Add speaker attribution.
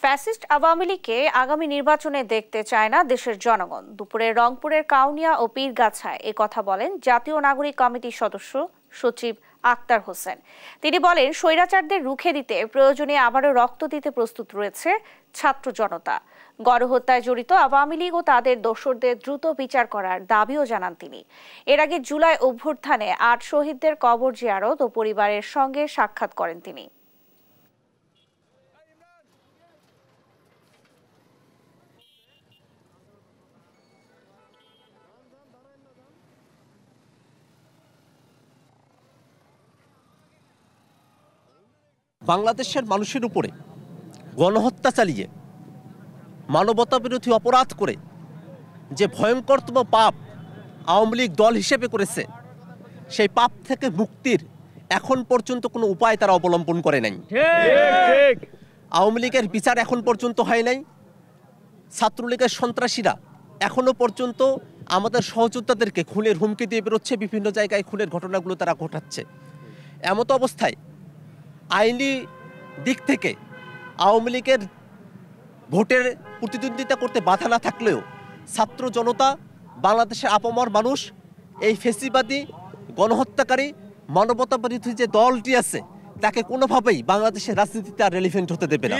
Speaker 1: Fascist Awami লীগকে আগামী নির্বাচনে দেখতে চায় না দেশের জনগণ। দুপুরে রংপুরের কাউনিয়া ও পীরগাছায় এ কথা বলেন জাতীয় নাগরিক কমিটির সদস্য সচিব আক্তার হোসেন। তিনি বলেন, স্বৈরাচারদের রুখে দিতে প্রয়োজনে আবারও রক্ত দিতে প্রস্তুত রয়েছে ছাত্র জনতা। গণহত্যায় জড়িত আওয়ামী লীগ ও তাদের দোসরদের দ্রুত বিচার করার দাবিও জানান তিনি। এর আগে জুলাই অভ্যুত্থানে ৮ শহীদদের কবর জিয়ারত ও পরিবারের সঙ্গে সাক্ষাৎ করেন তিনি।
Speaker 2: বাংলাদেশের মানুষের উপরে গণহত্যা চালিয়ে মানবতা বিরোধী অপরাধ করে যে ভয়ঙ্করতম পাপ আওয়ামী লীগ দল হিসেবে করেছে, সেই পাপ থেকে মুক্তির এখন পর্যন্ত কোনো উপায় তারা অবলম্বন করে নাই। আওয়ামী লীগের বিচার এখন পর্যন্ত হয় নাই। ছাত্রলীগের সন্ত্রাসীরা এখনো পর্যন্ত আমাদের সহযোদ্ধাদেরকে খুনের হুমকি দিয়ে বেরোচ্ছে, বিভিন্ন জায়গায় খুনের ঘটনাগুলো তারা ঘটাচ্ছে। এমত অবস্থায় আইনি দিক থেকে আওয়ামী লীগের ভোটের প্রতিদ্বন্দ্বিতা করতে বাধা না থাকলেও ছাত্র জনতা, বাংলাদেশের আপামর মানুষ এই ফ্যাসিবাদী গণহত্যাকারী মানবতা বিরোধী যে দলটি আছে তাকে কোনোভাবেই বাংলাদেশের রাজনীতিতে আর রেলিভেন্ট হতে দেবে না।